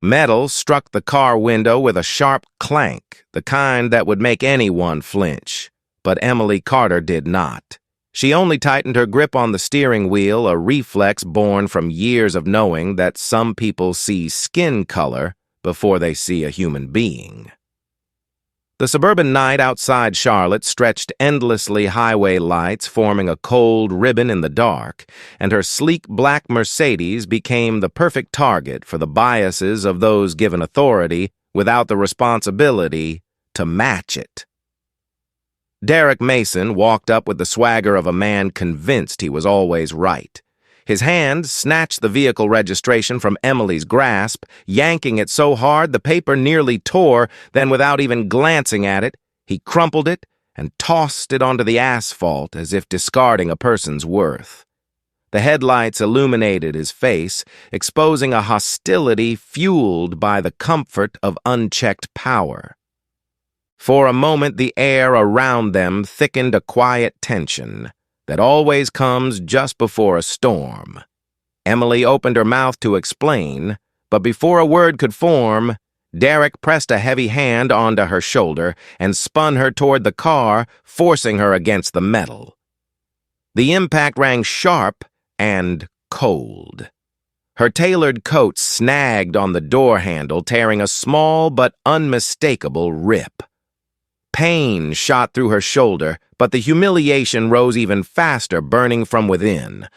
Metal struck the car window with a sharp clank, the kind that would make anyone flinch. But Emily Carter did not. She only tightened her grip on the steering wheel, a reflex born from years of knowing that some people see skin color before they see a human being. The suburban night outside Charlotte stretched endlessly, highway lights forming a cold ribbon in the dark, and her sleek black Mercedes became the perfect target for the biases of those given authority without the responsibility to match it. Derek Mason walked up with the swagger of a man convinced he was always right. His hand snatched the vehicle registration from Emily's grasp, yanking it so hard the paper nearly tore, then without even glancing at it, he crumpled it and tossed it onto the asphalt as if discarding a person's worth. The headlights illuminated his face, exposing a hostility fueled by the comfort of unchecked power. For a moment, the air around them thickened a quiet tension that always comes just before a storm. Emily opened her mouth to explain, but before a word could form, Derek pressed a heavy hand onto her shoulder and spun her toward the car, forcing her against the metal. The impact rang sharp and cold. Her tailored coat snagged on the door handle, tearing a small but unmistakable rip. Pain shot through her shoulder, but the humiliation rose even faster, burning from within.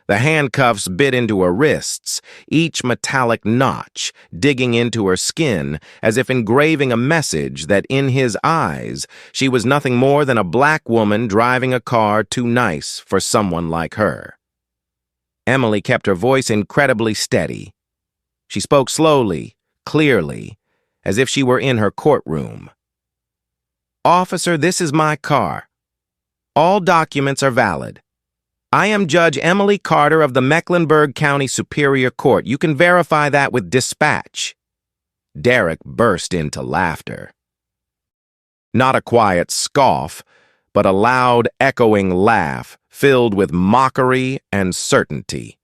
The handcuffs bit into her wrists, each metallic notch digging into her skin as if engraving a message that in his eyes she was nothing more than a black woman driving a car too nice for someone like her. Emily kept her voice incredibly steady. She spoke slowly, clearly, as if she were in her courtroom. "Officer, this is my car. All documents are valid. I am Judge Emily Carter of the Mecklenburg County Superior Court. You can verify that with dispatch." Derek burst into laughter. Not a quiet scoff, but a loud, echoing laugh filled with mockery and certainty.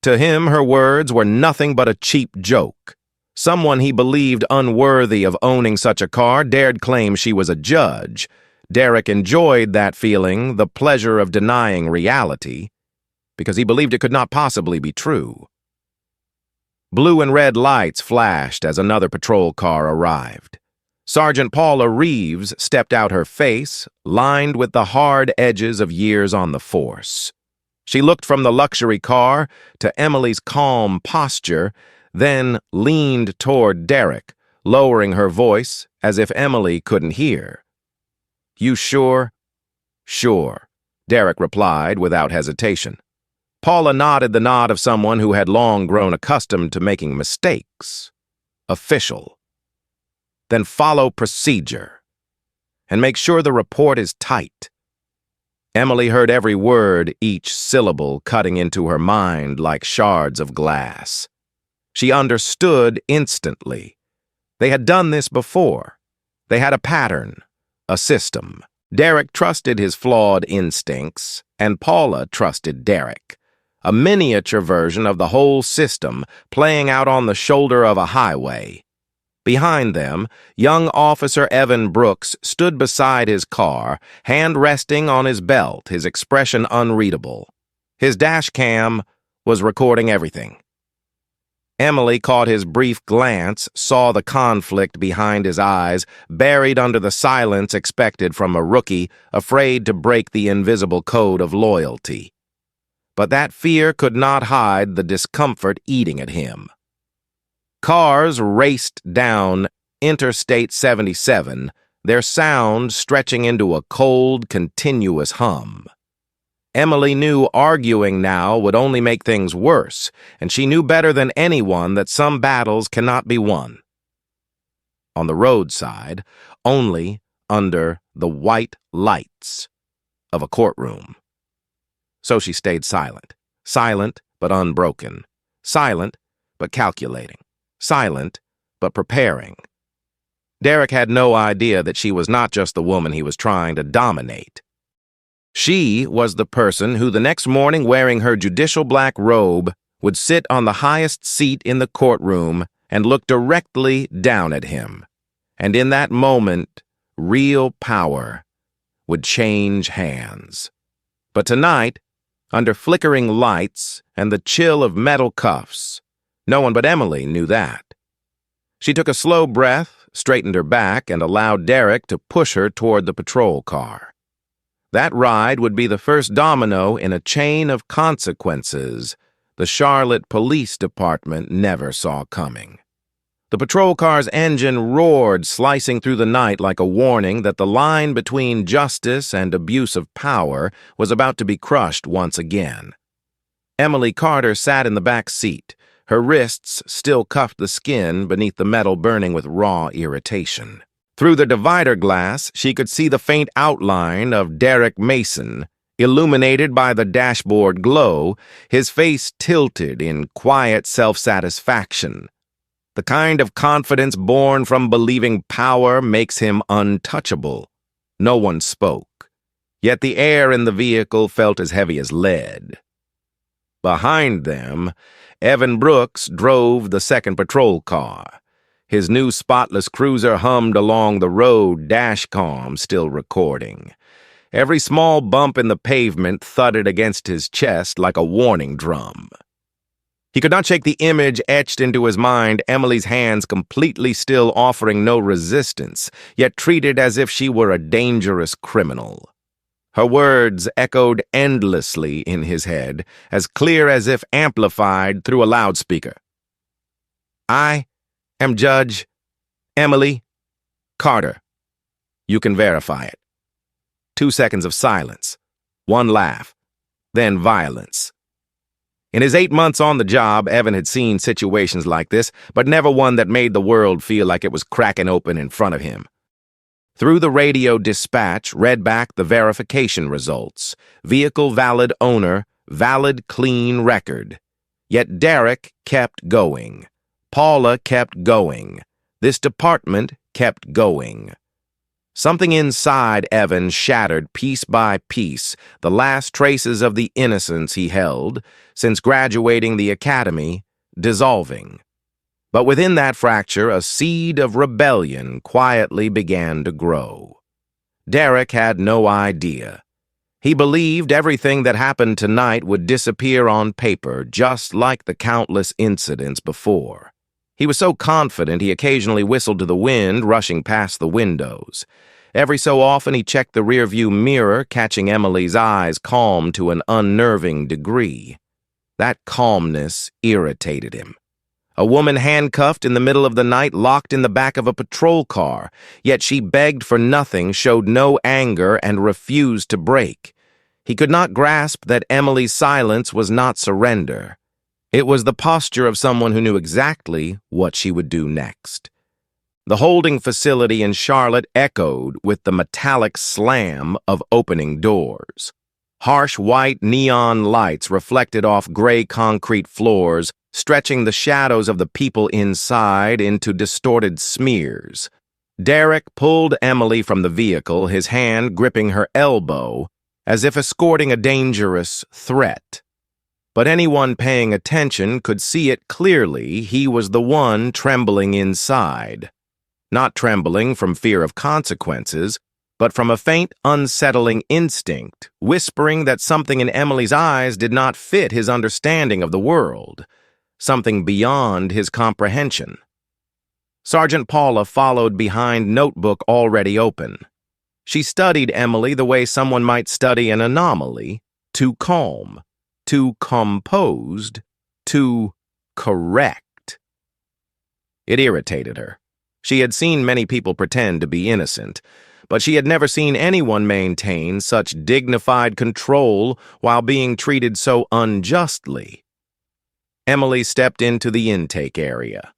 To him, her words were nothing but a cheap joke. Someone he believed unworthy of owning such a car dared claim she was a judge. Derek enjoyed that feeling, the pleasure of denying reality, because he believed it could not possibly be true. Blue and red lights flashed as another patrol car arrived. Sergeant Paula Reeves stepped out, her face lined with the hard edges of years on the force. She looked from the luxury car to Emily's calm posture, then leaned toward Derek, lowering her voice as if Emily couldn't hear. "You sure?" "Sure," Derek replied without hesitation. Paula nodded the nod of someone who had long grown accustomed to making mistakes. "Official." "Then follow procedure. And make sure the report is tight." Emily heard every word, each syllable cutting into her mind like shards of glass. She understood instantly. They had done this before. They had a pattern, a system. Derek trusted his flawed instincts, and Paula trusted Derek. A miniature version of the whole system playing out on the shoulder of a highway. Behind them, young Officer Evan Brooks stood beside his car, hand resting on his belt, his expression unreadable. His dashcam was recording everything. Emily caught his brief glance, saw the conflict behind his eyes, buried under the silence expected from a rookie, afraid to break the invisible code of loyalty. But that fear could not hide the discomfort eating at him. Cars raced down Interstate 77, their sound stretching into a cold, continuous hum. Emily knew arguing now would only make things worse, and she knew better than anyone that some battles cannot be won on the roadside, only under the white lights of a courtroom. So she stayed silent, silent but unbroken, silent but calculating, silent but preparing. Derek had no idea that she was not just the woman he was trying to dominate. She was the person who the next morning, wearing her judicial black robe, would sit on the highest seat in the courtroom and looked directly down at him. And in that moment, real power would change hands. But tonight, under flickering lights and the chill of metal cuffs, no one but Emily knew that. She took a slow breath, straightened her back, and allowed Derek to push her toward the patrol car. That ride would be the first domino in a chain of consequences the Charlotte Police Department never saw coming. The patrol car's engine roared, slicing through the night like a warning that the line between justice and abuse of power was about to be crushed once again. Emily Carter sat in the back seat. Her wrists still cuffed the skin beneath the metal burning with raw irritation. Through the divider glass, she could see the faint outline of Derek Mason, illuminated by the dashboard glow, his face tilted in quiet self-satisfaction. The kind of confidence born from believing power makes him untouchable. No one spoke, yet the air in the vehicle felt as heavy as lead. Behind them, Evan Brooks drove the second patrol car. His new spotless cruiser hummed along the road, dashcam still recording. Every small bump in the pavement thudded against his chest like a warning drum. He could not shake the image etched into his mind, Emily's hands completely still offering no resistance, yet treated as if she were a dangerous criminal. Her words echoed endlessly in his head, as clear as if amplified through a loudspeaker. I am Judge Emily Carter. You can verify it. 2 seconds of silence, one laugh, then violence. In his 8 months on the job, Evan had seen situations like this, but never one that made the world feel like it was cracking open in front of him. Through the radio dispatch, read back the verification results. Vehicle valid owner, valid clean record. Yet Derek kept going. Paula kept going. This department kept going. Something inside Evan shattered piece by piece, the last traces of the innocence he held since graduating the academy, dissolving. But within that fracture, a seed of rebellion quietly began to grow. Derek had no idea. He believed everything that happened tonight would disappear on paper, just like the countless incidents before. He was so confident he occasionally whistled to the wind rushing past the windows. Every so often he checked the rearview mirror, catching Emily's eyes calm to an unnerving degree. That calmness irritated him. A woman handcuffed in the middle of the night, locked in the back of a patrol car, yet she begged for nothing, showed no anger, and refused to break. He could not grasp that Emily's silence was not surrender. It was the posture of someone who knew exactly what she would do next. The holding facility in Charlotte echoed with the metallic slam of opening doors. Harsh white neon lights reflected off gray concrete floors, stretching the shadows of the people inside into distorted smears. Derek pulled Emily from the vehicle, his hand gripping her elbow, as if escorting a dangerous threat. But anyone paying attention could see it clearly. He was the one trembling inside. Not trembling from fear of consequences, but from a faint, unsettling instinct, whispering that something in Emily's eyes did not fit his understanding of the world, something beyond his comprehension. Sergeant Paula followed behind, notebook already open. She studied Emily the way someone might study an anomaly, too calm, too composed, too correct. It irritated her. She had seen many people pretend to be innocent, but she had never seen anyone maintain such dignified control while being treated so unjustly. Emily stepped into the intake area.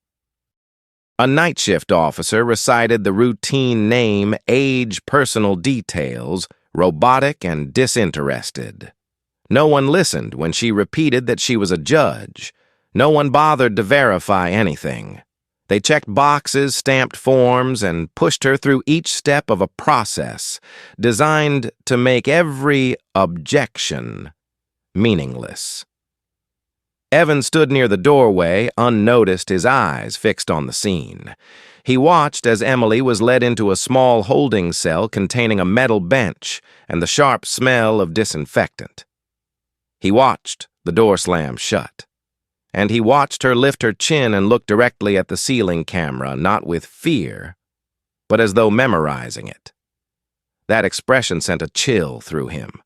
A night shift officer recited the routine name, age, personal details, robotic and disinterested. No one listened when she repeated that she was a judge. No one bothered to verify anything. They checked boxes, stamped forms, and pushed her through each step of a process designed to make every objection meaningless. Evan stood near the doorway, unnoticed, his eyes fixed on the scene. He watched as Emily was led into a small holding cell containing a metal bench and the sharp smell of disinfectant. He watched the door slam shut. And he watched her lift her chin and look directly at the ceiling camera, not with fear, but as though memorizing it. That expression sent a chill through him,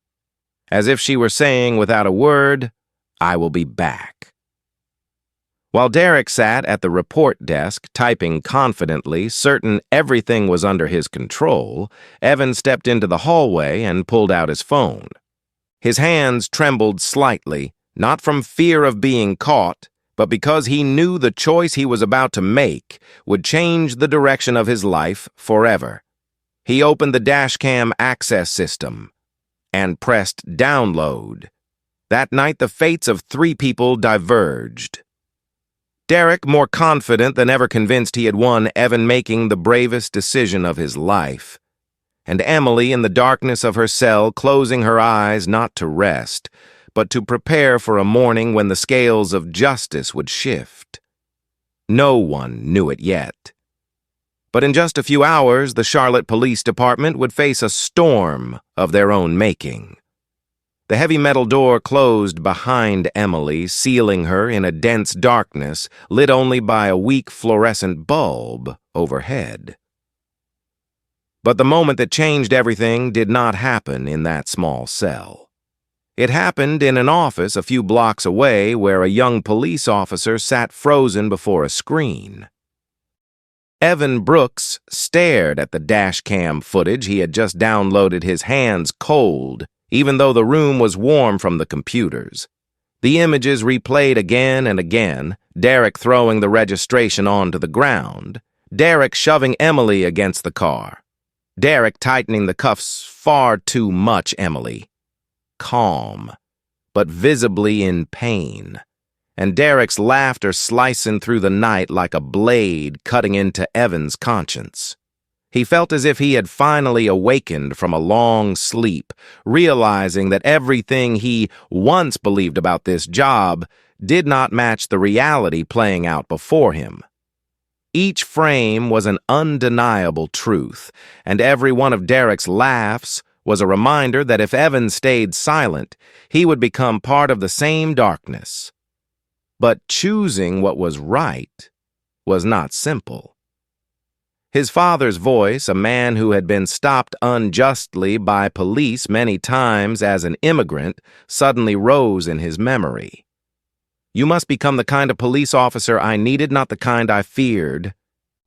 as if she were saying without a word, "I will be back." While Derek sat at the report desk, typing confidently, certain everything was under his control, Evan stepped into the hallway and pulled out his phone. His hands trembled slightly, not from fear of being caught, but because he knew the choice he was about to make would change the direction of his life forever. He opened the dashcam access system and pressed download. That night, the fates of 3 people diverged. Derek, more confident than ever convinced he had won, Evan making the bravest decision of his life. And Emily in the darkness of her cell, closing her eyes not to rest, but to prepare for a morning when the scales of justice would shift. No one knew it yet. But in just a few hours, the Charlotte Police Department would face a storm of their own making. The heavy metal door closed behind Emily, sealing her in a dense darkness lit only by a weak fluorescent bulb overhead. But the moment that changed everything did not happen in that small cell. It happened in an office a few blocks away where a young police officer sat frozen before a screen. Evan Brooks stared at the dashcam footage he had just downloaded, his hands cold, even though the room was warm from the computers. The images replayed again and again, Derek throwing the registration onto the ground, Derek shoving Emily against the car, Derek tightening the cuffs far too much, Emily calm, but visibly in pain, and Derek's laughter slicing through the night like a blade cutting into Evan's conscience. He felt as if he had finally awakened from a long sleep, realizing that everything he once believed about this job did not match the reality playing out before him. Each frame was an undeniable truth, and every one of Derek's laughs was a reminder that if Evan stayed silent, he would become part of the same darkness. But choosing what was right was not simple. His father's voice, a man who had been stopped unjustly by police many times as an immigrant, suddenly rose in his memory. "You must become the kind of police officer I needed, not the kind I feared."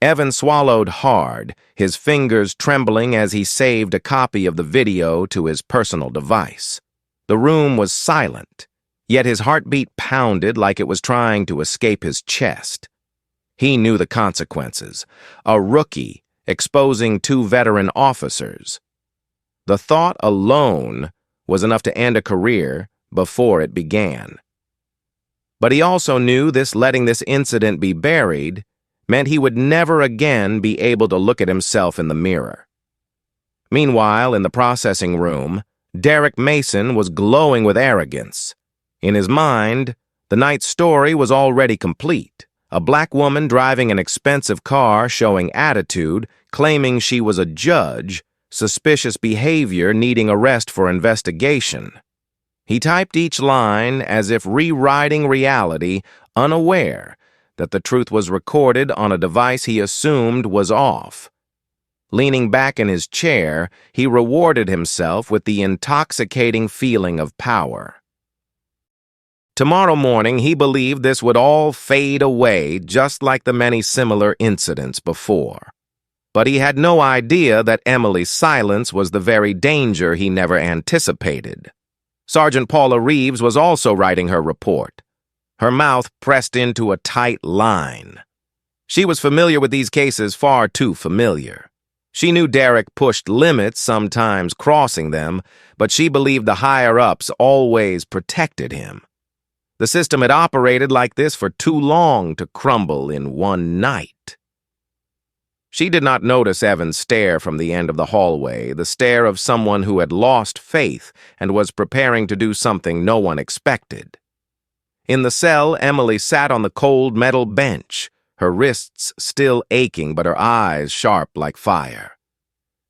Evan swallowed hard, his fingers trembling as he saved a copy of the video to his personal device. The room was silent, yet his heartbeat pounded like it was trying to escape his chest. He knew the consequences. A rookie exposing 2 veteran officers. The thought alone was enough to end a career before it began. But he also knew letting this incident be buried meant he would never again be able to look at himself in the mirror. Meanwhile, in the processing room, Derek Mason was glowing with arrogance. In his mind, the night's story was already complete. A black woman driving an expensive car showing attitude, claiming she was a judge, suspicious behavior needing arrest for investigation. He typed each line as if rewriting reality, unaware that the truth was recorded on a device he assumed was off. Leaning back in his chair, he rewarded himself with the intoxicating feeling of power. Tomorrow morning, he believed this would all fade away just like the many similar incidents before. But he had no idea that Emily's silence was the very danger he never anticipated. Sergeant Paula Reeves was also writing her report, her mouth pressed into a tight line. She was familiar with these cases, far too familiar. She knew Derek pushed limits, sometimes crossing them, but she believed the higher-ups always protected him. The system had operated like this for too long to crumble in one night. She did not notice Evan's stare from the end of the hallway, the stare of someone who had lost faith and was preparing to do something no one expected. In the cell, Emily sat on the cold metal bench, her wrists still aching but her eyes sharp like fire.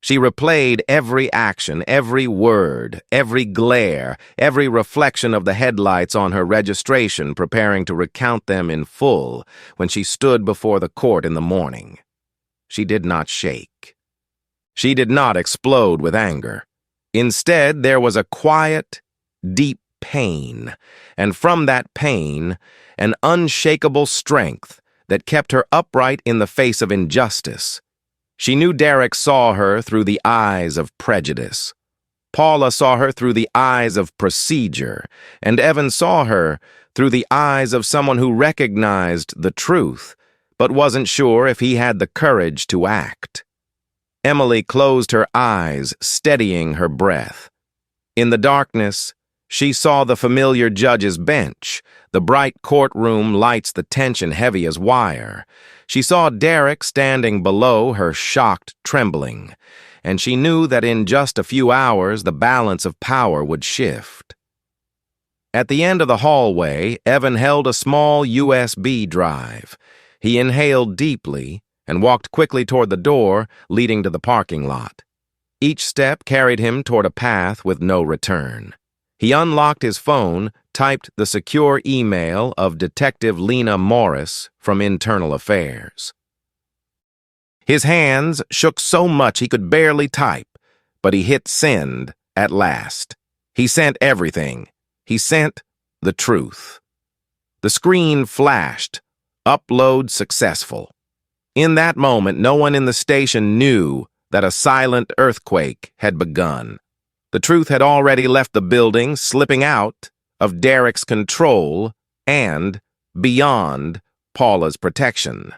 She replayed every action, every word, every glare, every reflection of the headlights on her registration, preparing to recount them in full when she stood before the court in the morning. She did not shake. She did not explode with anger. Instead, there was a quiet, deep pain, and from that pain, an unshakable strength that kept her upright in the face of injustice. She knew Derek saw her through the eyes of prejudice. Paula saw her through the eyes of procedure, and Evan saw her through the eyes of someone who recognized the truth, but wasn't sure if he had the courage to act. Emily closed her eyes, steadying her breath. In the darkness, she saw the familiar judge's bench, the bright courtroom lights, the tension heavy as wire. She saw Derek standing below her, shocked, trembling, and she knew that in just a few hours the balance of power would shift. At the end of the hallway, Evan held a small USB drive. He inhaled deeply and walked quickly toward the door leading to the parking lot. Each step carried him toward a path with no return. He unlocked his phone, typed the secure email of Detective Lena Morris from Internal Affairs. His hands shook so much he could barely type, but he hit send at last. He sent everything. He sent the truth. The screen flashed. Upload successful. In that moment, no one in the station knew that a silent earthquake had begun. The truth had already left the building, slipping out of Derek's control and beyond Paula's protection.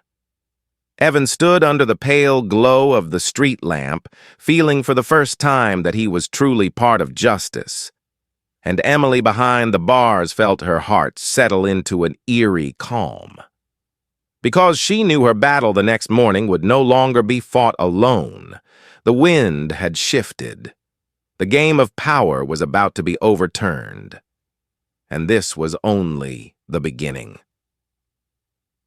Evan stood under the pale glow of the street lamp, feeling for the first time that he was truly part of justice. And Emily behind the bars felt her heart settle into an eerie calm. Because she knew her battle the next morning would no longer be fought alone. The wind had shifted. The game of power was about to be overturned. And this was only the beginning.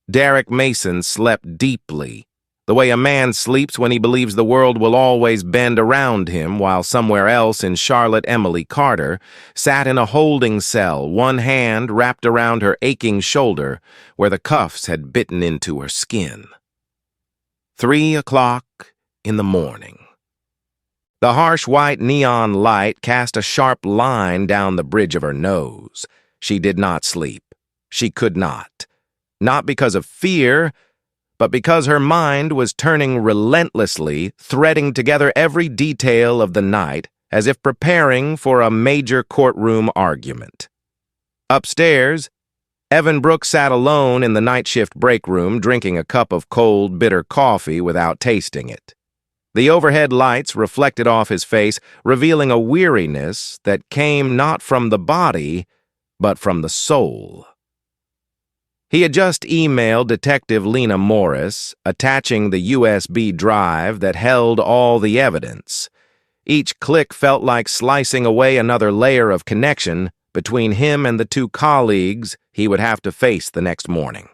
Derek Mason slept deeply, the way a man sleeps when he believes the world will always bend around him, while somewhere else in Charlotte, Emily Carter sat in a holding cell, one hand wrapped around her aching shoulder where the cuffs had bitten into her skin. 3 o'clock in the morning. The harsh white neon light cast a sharp line down the bridge of her nose. She did not sleep. She could not. Not because of fear, but because her mind was turning relentlessly, threading together every detail of the night, as if preparing for a major courtroom argument. Upstairs, Evan Brooks sat alone in the night shift break room, drinking a cup of cold, bitter coffee without tasting it. The overhead lights reflected off his face, revealing a weariness that came not from the body, but from the soul. He had just emailed Detective Lena Morris, attaching the USB drive that held all the evidence. Each click felt like slicing away another layer of connection between him and the two colleagues he would have to face the next morning.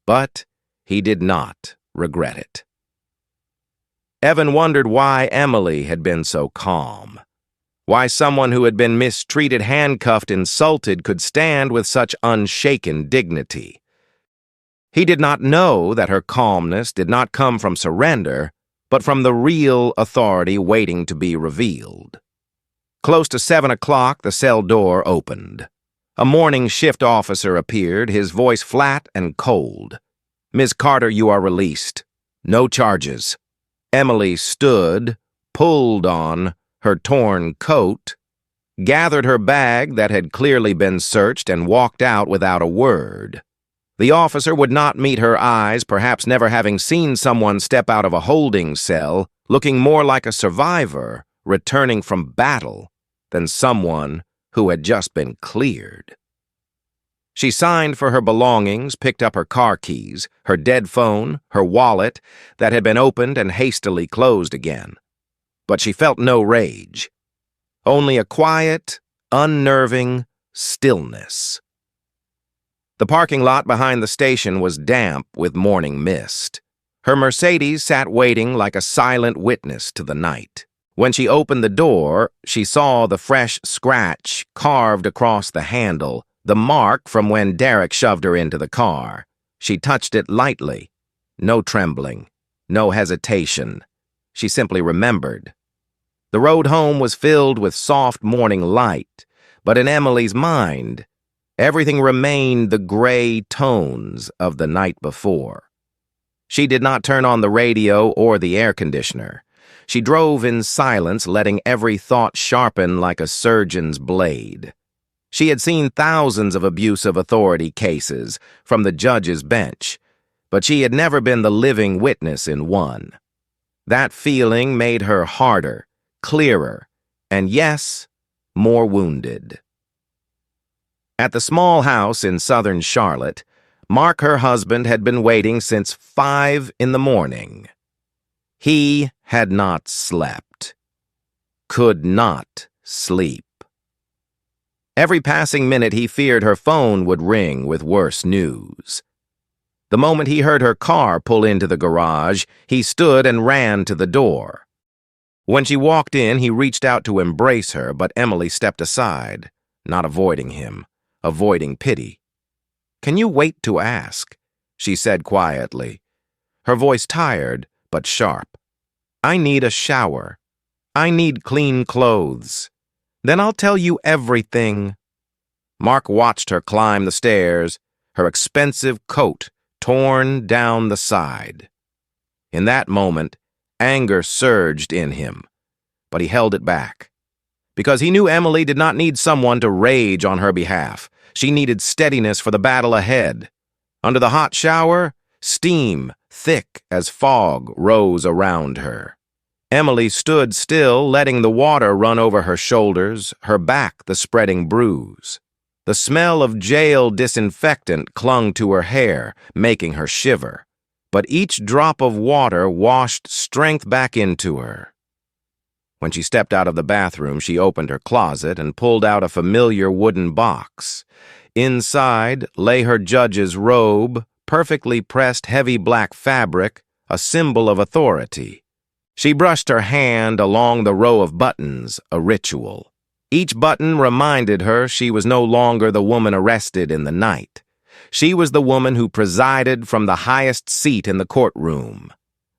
But he did not regret it. Evan wondered why Emily had been so calm. Why someone who had been mistreated, handcuffed, insulted could stand with such unshaken dignity. He did not know that her calmness did not come from surrender, but from the real authority waiting to be revealed. Close to 7 o'clock, the cell door opened. A morning shift officer appeared, his voice flat and cold. "Ms. Carter, you are released. No charges." Emily stood, pulled on her torn coat, gathered her bag that had clearly been searched, and walked out without a word. The officer would not meet her eyes, perhaps never having seen someone step out of a holding cell, looking more like a survivor returning from battle than someone who had just been cleared. She signed for her belongings, picked up her car keys, her dead phone, her wallet that had been opened and hastily closed again. But she felt no rage, only a quiet, unnerving stillness. The parking lot behind the station was damp with morning mist. Her Mercedes sat waiting like a silent witness to the night. When she opened the door, she saw the fresh scratch carved across the handle, the mark from when Derek shoved her into the car. She touched it lightly. No trembling, no hesitation. She simply remembered. The road home was filled with soft morning light, but in Emily's mind, everything remained the gray tones of the night before. She did not turn on the radio or the air conditioner. She drove in silence, letting every thought sharpen like a surgeon's blade. She had seen thousands of abuse of authority cases from the judge's bench, but she had never been the living witness in one. That feeling made her harder, clearer, and yes, more wounded. At the small house in southern Charlotte, Mark, her husband, had been waiting since 5 in the morning. He had not slept. Could not sleep. Every passing minute he feared her phone would ring with worse news. The moment he heard her car pull into the garage, he stood and ran to the door. When she walked in, he reached out to embrace her, but Emily stepped aside, not avoiding him, avoiding pity. "Can you wait to ask?" she said quietly, her voice tired but sharp. "I need a shower. I need clean clothes. Then I'll tell you everything." Mark watched her climb the stairs, her expensive coat torn down the side. In that moment, anger surged in him, but he held it back. Because he knew Emily did not need someone to rage on her behalf. She needed steadiness for the battle ahead. Under the hot shower, steam, thick as fog, rose around her. Emily stood still, letting the water run over her shoulders, her back the spreading bruise. The smell of jail disinfectant clung to her hair, making her shiver. But each drop of water washed strength back into her. When she stepped out of the bathroom, she opened her closet and pulled out a familiar wooden box. Inside lay her judge's robe, perfectly pressed heavy black fabric, a symbol of authority. She brushed her hand along the row of buttons, a ritual. Each button reminded her she was no longer the woman arrested in the night. She was the woman who presided from the highest seat in the courtroom,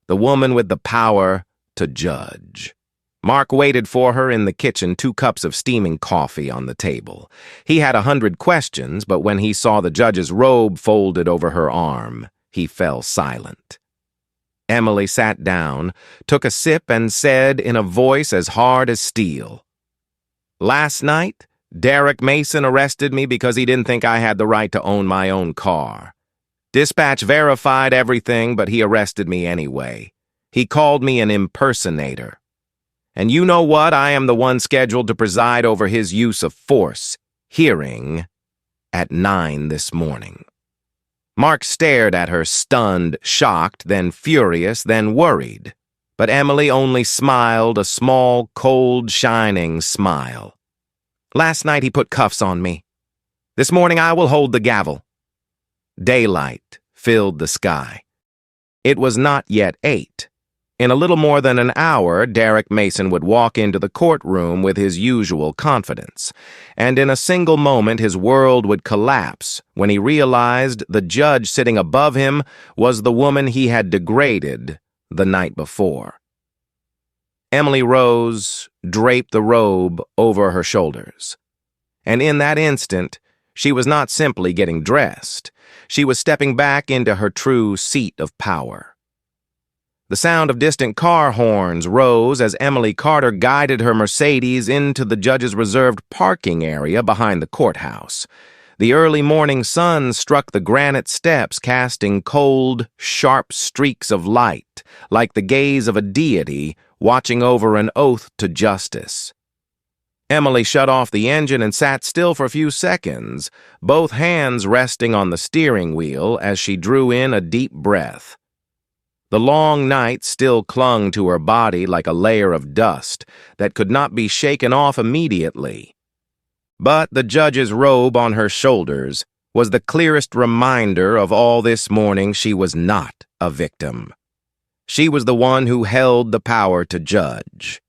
the woman with the power to judge. Mark waited for her in the kitchen, 2 cups of steaming coffee on the table. He had 100 questions, but when he saw the judge's robe folded over her arm, he fell silent. Emily sat down, took a sip, and said in a voice as hard as steel, "Last night, Derek Mason arrested me because he didn't think I had the right to own my own car. Dispatch verified everything, but he arrested me anyway. He called me an impersonator. And you know what? I am the one scheduled to preside over his use of force, hearing, at 9 this morning." Mark stared at her, stunned, shocked, then furious, then worried. But Emily only smiled, a small, cold, shining smile. "Last night he put cuffs on me. This morning I will hold the gavel." Daylight filled the sky. It was not yet 8. In a little more than an hour, Derek Mason would walk into the courtroom with his usual confidence, and in a single moment his world would collapse when he realized the judge sitting above him was the woman he had degraded the night before. Emily rose, draped the robe over her shoulders. And in that instant, she was not simply getting dressed. She was stepping back into her true seat of power. The sound of distant car horns rose as Emily Carter guided her Mercedes into the judge's reserved parking area behind the courthouse. The early morning sun struck the granite steps, casting cold, sharp streaks of light, like the gaze of a deity watching over an oath to justice. Emily shut off the engine and sat still for a few seconds, both hands resting on the steering wheel as she drew in a deep breath. The long night still clung to her body like a layer of dust that could not be shaken off immediately. But the judge's robe on her shoulders was the clearest reminder of all this morning she was not a victim. She was the one who held the power to judge.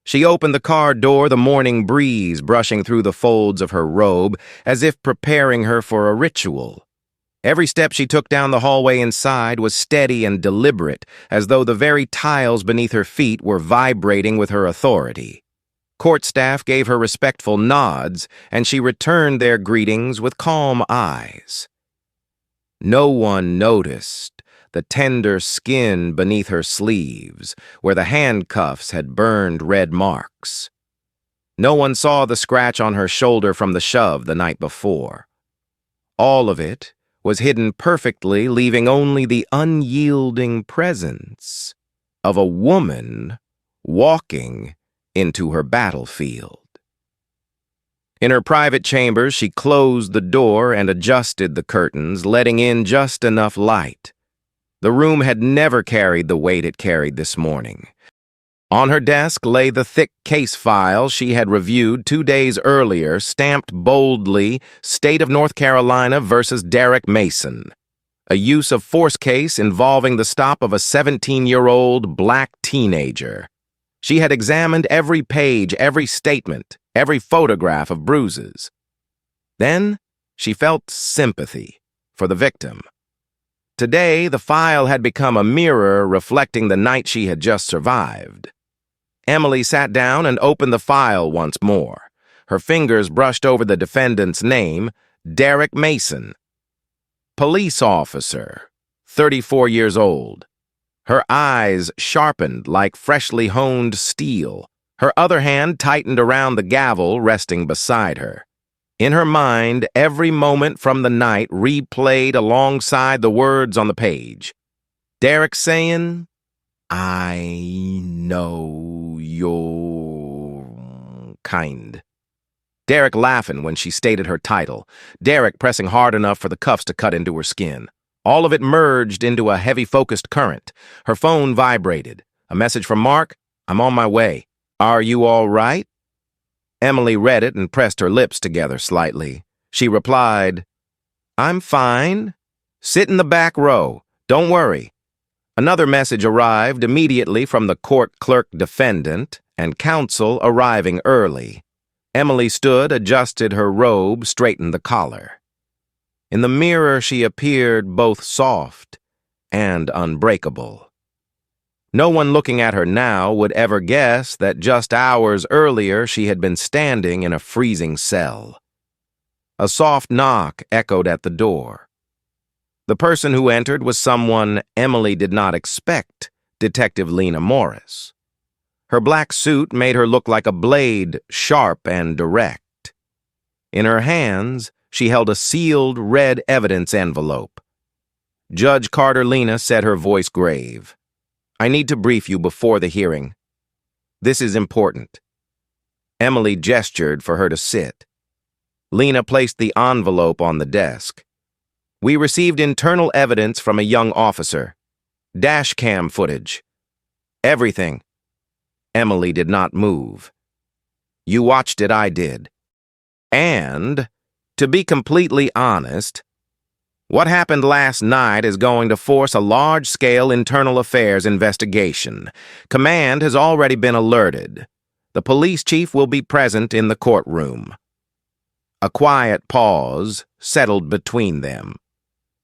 She opened the car door, the morning breeze brushing through the folds of her robe, as if preparing her for a ritual. Every step she took down the hallway inside was steady and deliberate, as though the very tiles beneath her feet were vibrating with her authority. Court staff gave her respectful nods, and she returned their greetings with calm eyes. No one noticed the tender skin beneath her sleeves, where the handcuffs had burned red marks. No one saw the scratch on her shoulder from the shove the night before. All of it was hidden perfectly, leaving only the unyielding presence of a woman walking into her battlefield. In her private chambers, she closed the door and adjusted the curtains, letting in just enough light. The room had never carried the weight it carried this morning. On her desk lay the thick case file she had reviewed 2 days earlier, stamped boldly, State of North Carolina versus Derek Mason, a use of force case involving the stop of a 17-year-old black teenager. She had examined every page, every statement, every photograph of bruises. Then she felt sympathy for the victim. Today, the file had become a mirror reflecting the night she had just survived. Emily sat down and opened the file once more. Her fingers brushed over the defendant's name, Derek Mason. Police officer, 34 years old. Her eyes sharpened like freshly honed steel. Her other hand tightened around the gavel resting beside her. In her mind, every moment from the night replayed alongside the words on the page. Derek saying, "I know you're kind." Derek laughing when she stated her title. Derek pressing hard enough for the cuffs to cut into her skin. All of it merged into a heavy focused current. Her phone vibrated. A message from Mark, "I'm on my way. Are you all right?" Emily read it and pressed her lips together slightly. She replied, "I'm fine. Sit in the back row. Don't worry." Another message arrived immediately from the court clerk defendant and counsel arriving early. Emily stood, adjusted her robe, straightened the collar. In the mirror she appeared both soft and unbreakable. No one looking at her now would ever guess that just hours earlier she had been standing in a freezing cell. A soft knock echoed at the door. The person who entered was someone Emily did not expect, Detective Lena Morris. Her black suit made her look like a blade, sharp and direct. In her hands, she held a sealed red evidence envelope. Judge Carter Lena said, her voice grave, "I need to brief you before the hearing. This is important." Emily gestured for her to sit. Lena placed the envelope on the desk. "We received internal evidence from a young officer. Dashcam footage. Everything." Emily did not move. "You watched it, I did. And, to be completely honest, what happened last night is going to force a large-scale internal affairs investigation. Command has already been alerted. The police chief will be present in the courtroom." A quiet pause settled between them.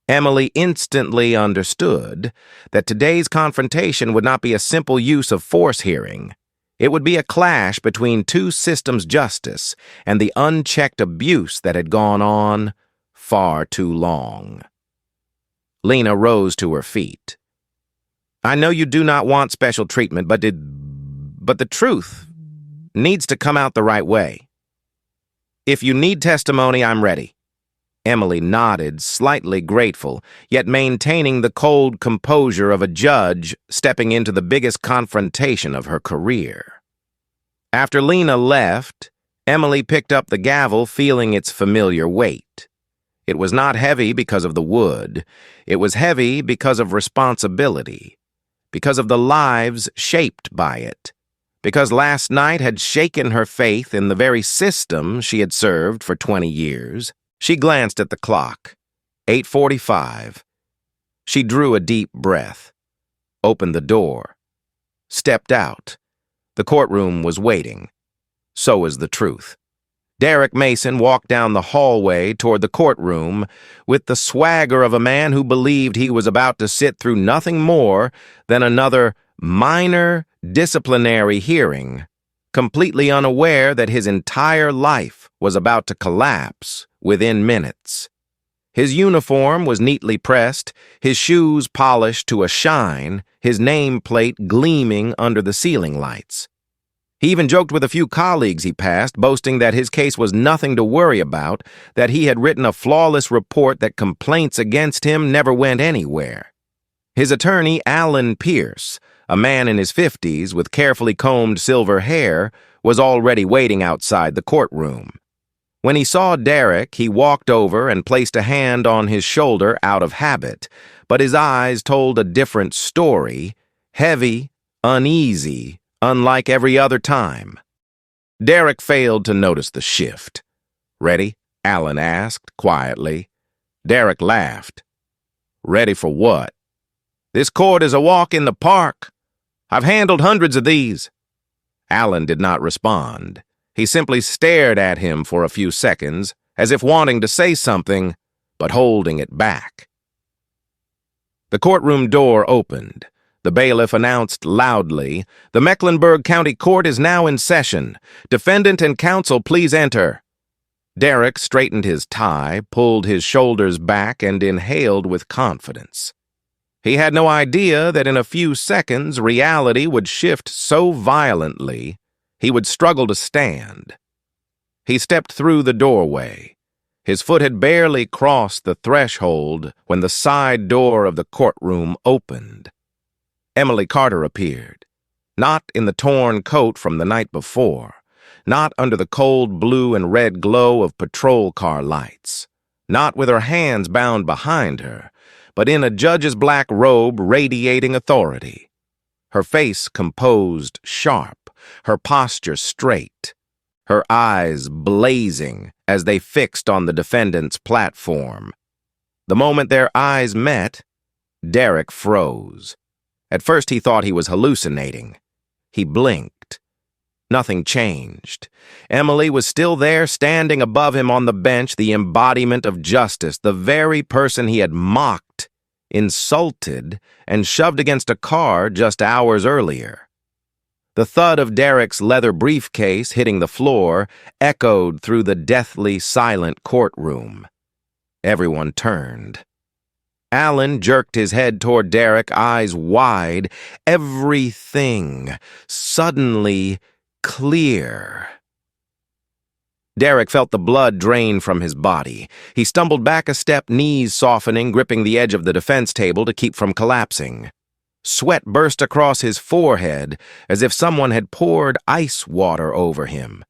Emily instantly understood that today's confrontation would not be a simple use of force hearing. It would be a clash between two systems' justice and the unchecked abuse that had gone on far too long. Lena rose to her feet. "I know you do not want special treatment, but the truth needs to come out the right way. If you need testimony, I'm ready." Emily nodded, slightly grateful, yet maintaining the cold composure of a judge stepping into the biggest confrontation of her career. After Lena left, Emily picked up the gavel, feeling its familiar weight. It was not heavy because of the wood. It was heavy because of responsibility, because of the lives shaped by it, because last night had shaken her faith in the very system she had served for 20 years. She glanced at the clock. 8:45. She drew a deep breath, opened the door, stepped out. The courtroom was waiting. So was the truth. Derek Mason walked down the hallway toward the courtroom with the swagger of a man who believed he was about to sit through nothing more than another minor disciplinary hearing, completely unaware that his entire life was about to collapse within minutes. His uniform was neatly pressed, his shoes polished to a shine, his nameplate gleaming under the ceiling lights. He even joked with a few colleagues he passed, boasting that his case was nothing to worry about, that he had written a flawless report, that complaints against him never went anywhere. His attorney, Alan Pierce, a man in his 50s with carefully combed silver hair, was already waiting outside the courtroom. When he saw Derek, he walked over and placed a hand on his shoulder out of habit, but his eyes told a different story, heavy, uneasy, unlike every other time. Derek failed to notice the shift. "Ready?" Alan asked, quietly. Derek laughed. "Ready for what?" "This court is a walk in the park. I've handled hundreds of these." Alan did not respond. He simply stared at him for a few seconds, as if wanting to say something, but holding it back. The courtroom door opened. The bailiff announced loudly, "The Mecklenburg County Court is now in session. Defendant and counsel, please enter." Derek straightened his tie, pulled his shoulders back, and inhaled with confidence. He had no idea that in a few seconds reality would shift so violently he would struggle to stand. He stepped through the doorway. His foot had barely crossed the threshold when the side door of the courtroom opened. Emily Carter appeared, not in the torn coat from the night before, not under the cold blue and red glow of patrol car lights, not with her hands bound behind her, but in a judge's black robe radiating authority. Her face composed sharp, her posture straight, her eyes blazing as they fixed on the defendant's platform. The moment their eyes met, Derek froze. At first he thought he was hallucinating. He blinked. Nothing changed. Emily was still there, standing above him on the bench, the embodiment of justice, the very person he had mocked, insulted, and shoved against a car just hours earlier. The thud of Derek's leather briefcase hitting the floor echoed through the deathly silent courtroom. Everyone turned. Alan jerked his head toward Derek, eyes wide, everything suddenly clear. Derek felt the blood drain from his body. He stumbled back a step, knees softening, gripping the edge of the defense table to keep from collapsing. Sweat burst across his forehead as if someone had poured ice water over him.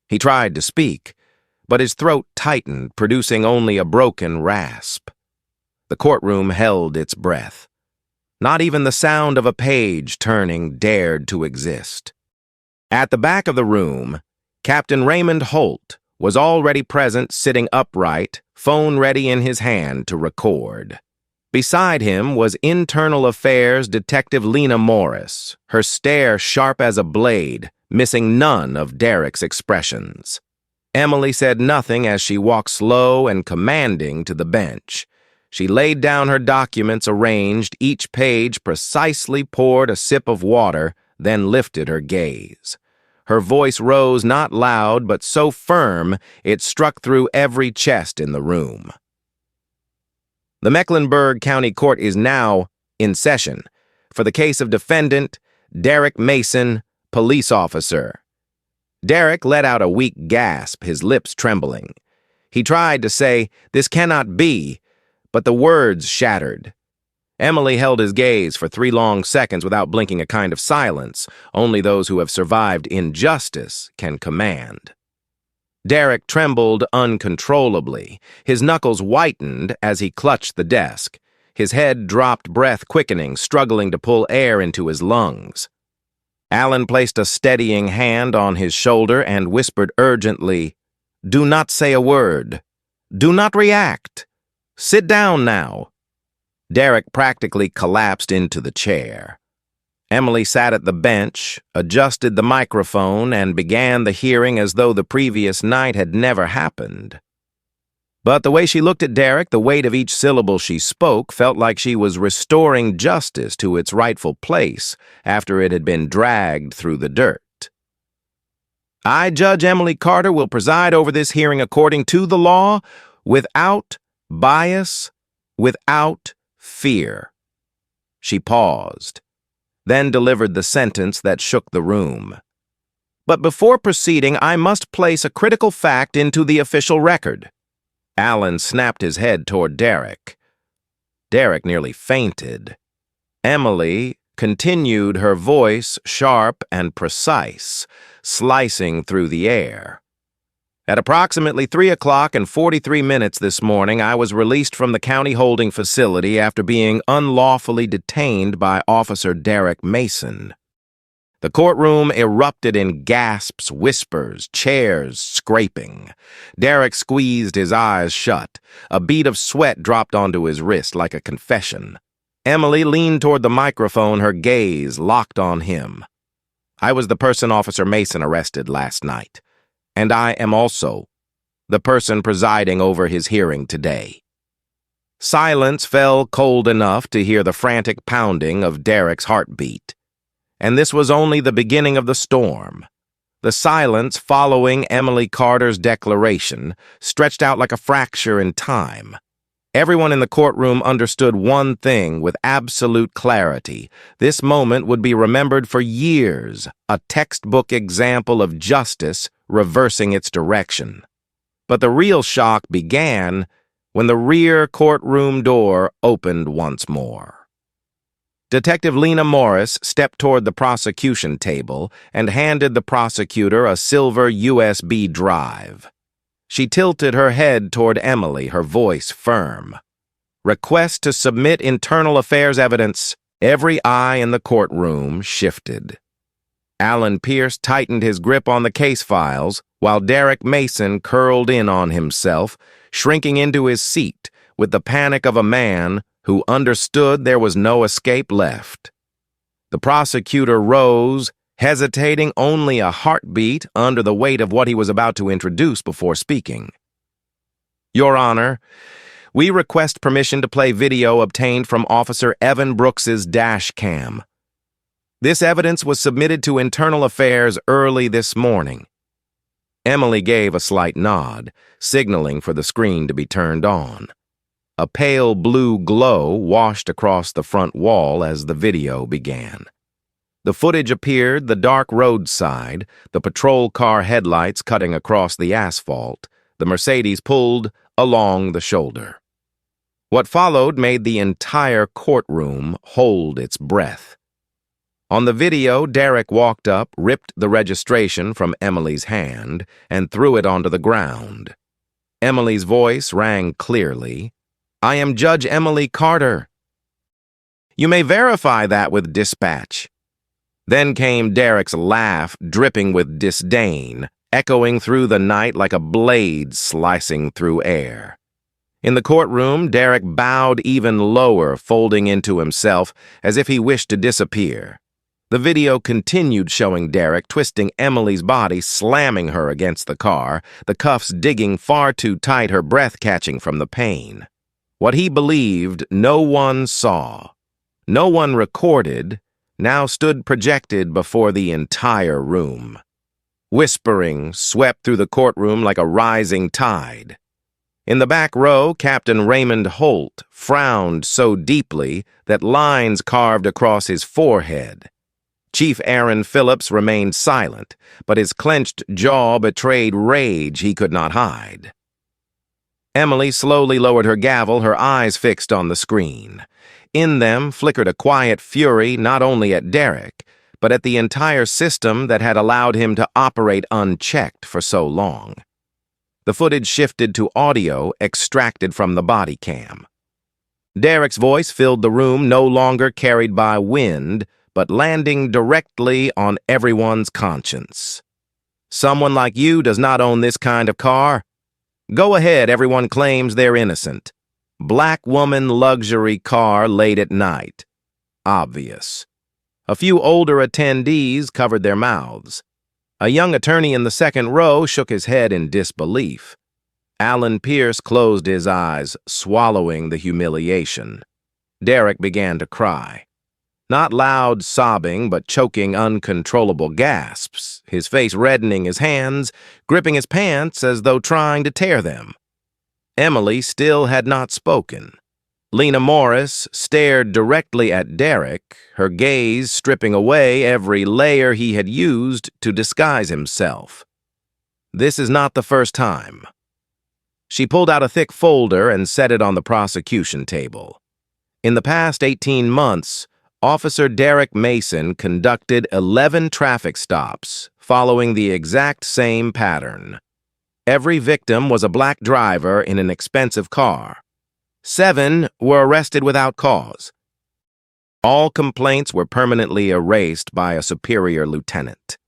He tried to speak, but his throat tightened, producing only a broken rasp. The courtroom held its breath. Not even the sound of a page turning dared to exist. At the back of the room, Captain Raymond Holt was already present, sitting upright, phone ready in his hand to record. Beside him was Internal Affairs Detective Lena Morris, her stare sharp as a blade, missing none of Derek's expressions. Emily said nothing as she walked slow and commanding to the bench. She laid down her documents arranged, each page precisely poured a sip of water, then lifted her gaze. Her voice rose not loud, but so firm it struck through every chest in the room. The Mecklenburg County Court is now in session for the case of defendant Derek Mason, police officer. Derek let out a weak gasp, his lips trembling. He tried to say, "This cannot be," but the words shattered. Emily held his gaze for 3 long seconds without blinking, a kind of silence only those who have survived injustice can command. Derek trembled uncontrollably. His knuckles whitened as he clutched the desk. His head dropped, breath quickening, struggling to pull air into his lungs. Alan placed a steadying hand on his shoulder and whispered urgently, "Do not say a word. Do not react. Sit down now." Derek practically collapsed into the chair. Emily sat at the bench, adjusted the microphone, and began the hearing as though the previous night had never happened. But the way she looked at Derek, the weight of each syllable she spoke, felt like she was restoring justice to its rightful place after it had been dragged through the dirt. "I, Judge Emily Carter, will preside over this hearing according to the law, without bias, without fear." She paused, then delivered the sentence that shook the room. "But before proceeding, I must place a critical fact into the official record." Alan snapped his head toward Derek. Derek nearly fainted. Emily continued, her voice sharp and precise, slicing through the air. "At approximately 3 o'clock and 43 minutes this morning, I was released from the county holding facility after being unlawfully detained by Officer Derek Mason." The courtroom erupted in gasps, whispers, chairs scraping. Derek squeezed his eyes shut. A bead of sweat dropped onto his wrist like a confession. Emily leaned toward the microphone, her gaze locked on him. "I was the person Officer Mason arrested last night, and I am also the person presiding over his hearing today." Silence fell cold enough to hear the frantic pounding of Derek's heartbeat. And this was only the beginning of the storm. The silence following Emily Carter's declaration stretched out like a fracture in time. Everyone in the courtroom understood one thing with absolute clarity. This moment would be remembered for years, a textbook example of justice reversing its direction. But the real shock began when the rear courtroom door opened once more. Detective Lena Morris stepped toward the prosecution table and handed the prosecutor a silver USB drive. She tilted her head toward Emily, her voice firm. "Request to submit internal affairs evidence." Every eye in the courtroom shifted. Alan Pierce tightened his grip on the case files, while Derek Mason curled in on himself, shrinking into his seat with the panic of a man who understood there was no escape left. The prosecutor rose, hesitating only a heartbeat under the weight of what he was about to introduce before speaking. "Your Honor, we request permission to play video obtained from Officer Evan Brooks's dashcam. This evidence was submitted to Internal Affairs early this morning." Emily gave a slight nod, signaling for the screen to be turned on. A pale blue glow washed across the front wall as the video began. The footage appeared the dark roadside, the patrol car headlights cutting across the asphalt, the Mercedes pulled along the shoulder. What followed made the entire courtroom hold its breath. On the video, Derek walked up, ripped the registration from Emily's hand, and threw it onto the ground. Emily's voice rang clearly. "I am Judge Emily Carter. You may verify that with dispatch." Then came Derek's laugh, dripping with disdain, echoing through the night like a blade slicing through air. In the courtroom, Derek bowed even lower, folding into himself as if he wished to disappear. The video continued showing Derek twisting Emily's body, slamming her against the car, the cuffs digging far too tight, her breath catching from the pain. What he believed no one saw, no one recorded, now stood projected before the entire room. Whispering swept through the courtroom like a rising tide. In the back row, Captain Raymond Holt frowned so deeply that lines carved across his forehead. Chief Aaron Phillips remained silent, but his clenched jaw betrayed rage he could not hide. Emily slowly lowered her gavel, her eyes fixed on the screen. In them flickered a quiet fury not only at Derek, but at the entire system that had allowed him to operate unchecked for so long. The footage shifted to audio extracted from the body cam. Derek's voice filled the room, no longer carried by wind, but landing directly on everyone's conscience. "Someone like you does not own this kind of car. Go ahead, everyone claims they're innocent. Black woman luxury car late at night. Obvious. A few older attendees covered their mouths. A young attorney in the second row shook his head in disbelief. Alan Pierce closed his eyes, swallowing the humiliation. Derek began to cry. Not loud sobbing, but choking uncontrollable gasps, his face reddening, his hands gripping his pants as though trying to tear them. Emily still had not spoken. Lena Morris stared directly at Derek, her gaze stripping away every layer he had used to disguise himself. This is not the first time. She pulled out a thick folder and set it on the prosecution table. In the past 18 months, Officer Derek Mason conducted 11 traffic stops, following the exact same pattern. Every victim was a black driver in an expensive car. 7 were arrested without cause. All complaints were permanently erased by a superior lieutenant.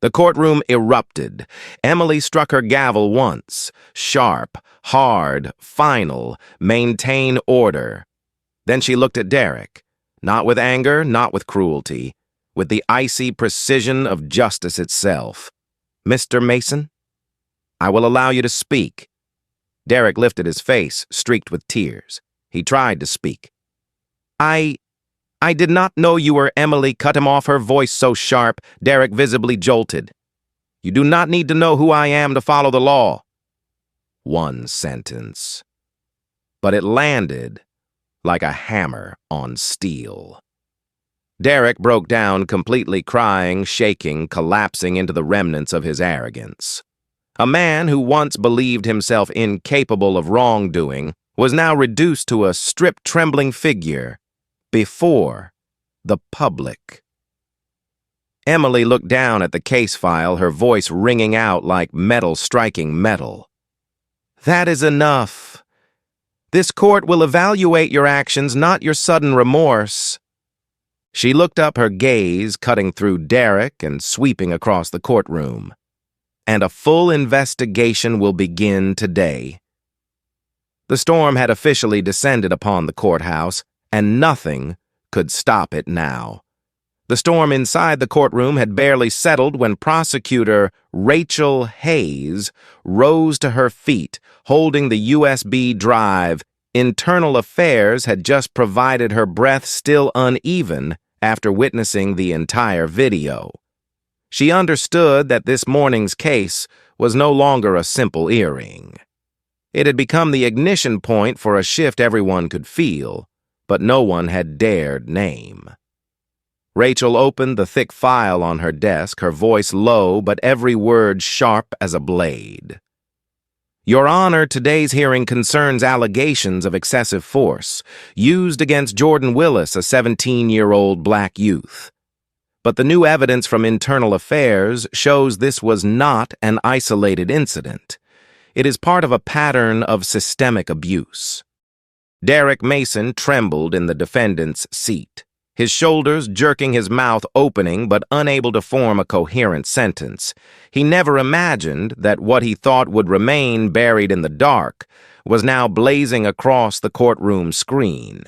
The courtroom erupted. Emily struck her gavel once. Sharp, hard, final, maintain order. Then she looked at Derek. Not with anger, not with cruelty, with the icy precision of justice itself. Mr. Mason, I will allow you to speak. Derek lifted his face, streaked with tears. He tried to speak. I did not know you were Emily. Cut him off, her voice so sharp, Derek visibly jolted. You do not need to know who I am to follow the law. One sentence. But it landed like a hammer on steel. Derek broke down, completely crying, shaking, collapsing into the remnants of his arrogance. A man who once believed himself incapable of wrongdoing was now reduced to a stripped, trembling figure before the public. Emily looked down at the case file, her voice ringing out like metal striking metal. That is enough. This court will evaluate your actions, not your sudden remorse. She looked up, her gaze cutting through Derek and sweeping across the courtroom. And a full investigation will begin today. The storm had officially descended upon the courthouse, and nothing could stop it now. The storm inside the courtroom had barely settled when prosecutor Rachel Hayes rose to her feet, holding the USB drive. Internal Affairs had just provided her breath still uneven after witnessing the entire video. She understood that this morning's case was no longer a simple earring. It had become the ignition point for a shift everyone could feel, but no one had dared name. Rachel opened the thick file on her desk, her voice low but every word sharp as a blade. Your Honor, today's hearing concerns allegations of excessive force used against Jordan Willis, a 17-year-old black youth. But the new evidence from Internal Affairs shows this was not an isolated incident. It is part of a pattern of systemic abuse. Derek Mason trembled in the defendant's seat, his shoulders jerking, his mouth opening but unable to form a coherent sentence. He never imagined that what he thought would remain buried in the dark was now blazing across the courtroom screen.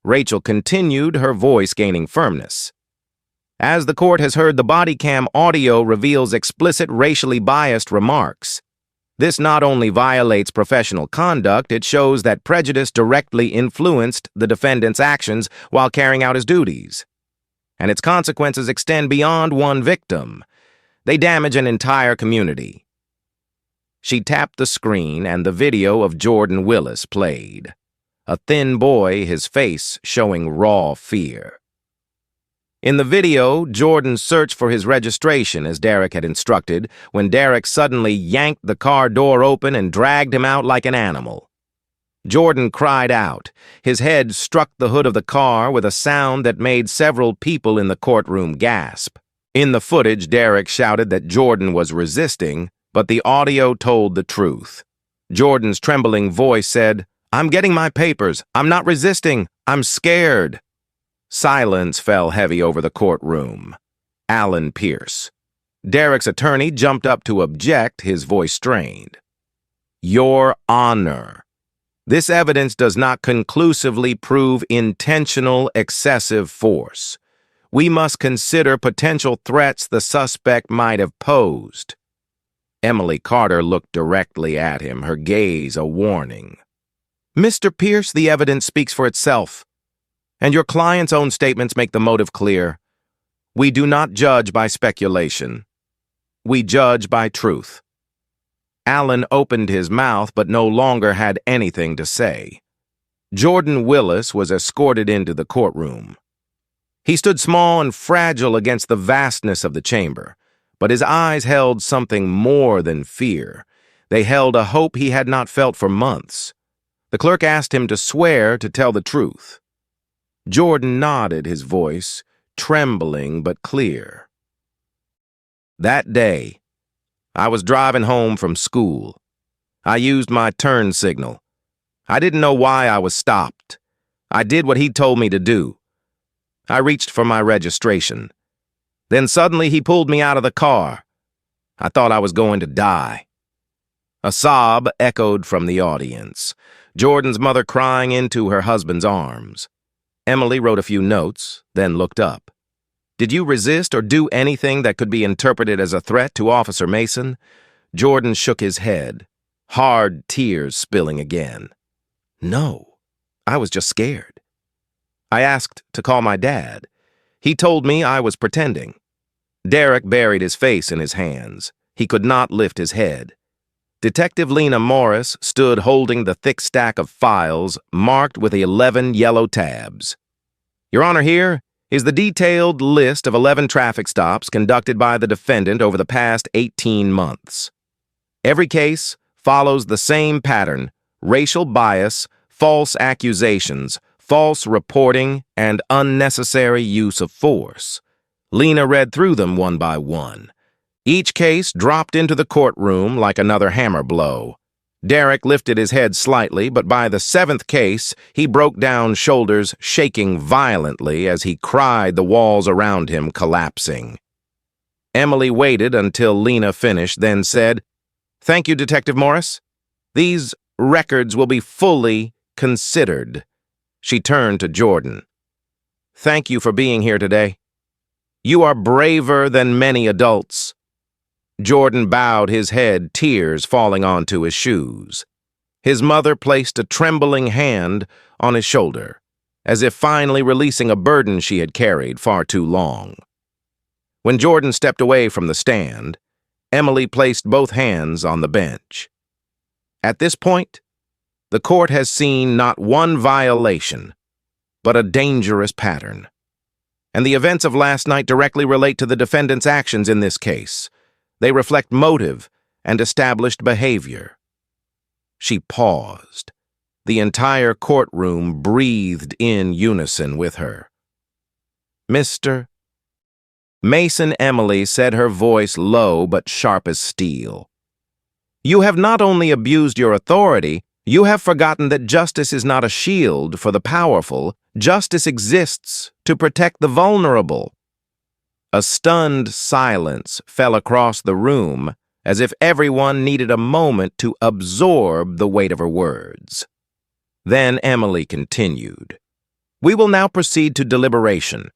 Rachel continued, her voice gaining firmness. As the court has heard, the body cam audio reveals explicit racially biased remarks. This not only violates professional conduct, it shows that prejudice directly influenced the defendant's actions while carrying out his duties. And its consequences extend beyond one victim. They damage an entire community. She tapped the screen and the video of Jordan Willis played. A thin boy, his face showing raw fear. In the video, Jordan searched for his registration as Derek had instructed, when Derek suddenly yanked the car door open and dragged him out like an animal. Jordan cried out. His head struck the hood of the car with a sound that made several people in the courtroom gasp. In the footage, Derek shouted that Jordan was resisting, but the audio told the truth. Jordan's trembling voice said, "I'm getting my papers. I'm not resisting. I'm scared." Silence fell heavy over the courtroom. Alan Pierce. Derek's attorney jumped up to object, his voice strained. Your Honor, this evidence does not conclusively prove intentional excessive force. We must consider potential threats the suspect might have posed. Emily Carter looked directly at him, her gaze a warning. Mr. Pierce, the evidence speaks for itself, and your client's own statements make the motive clear. We do not judge by speculation. We judge by truth. Allen opened his mouth but no longer had anything to say. Jordan Willis was escorted into the courtroom. He stood small and fragile against the vastness of the chamber, but his eyes held something more than fear. They held a hope he had not felt for months. The clerk asked him to swear to tell the truth. Jordan nodded, his voice trembling but clear. That day, I was driving home from school. I used my turn signal. I didn't know why I was stopped. I did what he told me to do. I reached for my registration. Then suddenly he pulled me out of the car. I thought I was going to die. A sob echoed from the audience, Jordan's mother crying into her husband's arms. Emily wrote a few notes, then looked up. Did you resist or do anything that could be interpreted as a threat to Officer Mason? Jordan shook his head, hard tears spilling again. No, I was just scared. I asked to call my dad. He told me I was pretending. Derek buried his face in his hands. He could not lift his head. Detective Lena Morris stood holding the thick stack of files marked with 11 yellow tabs. Your Honor, here is the detailed list of 11 traffic stops conducted by the defendant over the past 18 months. Every case follows the same pattern: racial bias, false accusations, false reporting, and unnecessary use of force. Lena read through them one by one. Each case dropped into the courtroom like another hammer blow. Derek lifted his head slightly, but by the 7th case, he broke down, shoulders shaking violently as he cried, the walls around him collapsing. Emily waited until Lena finished, then said, "Thank you, Detective Morris. These records will be fully considered." She turned to Jordan. "Thank you for being here today. You are braver than many adults." Jordan bowed his head, tears falling onto his shoes. His mother placed a trembling hand on his shoulder, as if finally releasing a burden she had carried far too long. When Jordan stepped away from the stand, Emily placed both hands on the bench. At this point, the court has seen not one violation, but a dangerous pattern. And the events of last night directly relate to the defendant's actions in this case. They reflect motive and established behavior. She paused. The entire courtroom breathed in unison with her. "Mr. Mason," Emily said, her voice low but sharp as steel. "You have not only abused your authority, you have forgotten that justice is not a shield for the powerful. Justice exists to protect the vulnerable." A stunned silence fell across the room, as if everyone needed a moment to absorb the weight of her words. Then Emily continued, "We will now proceed to deliberation.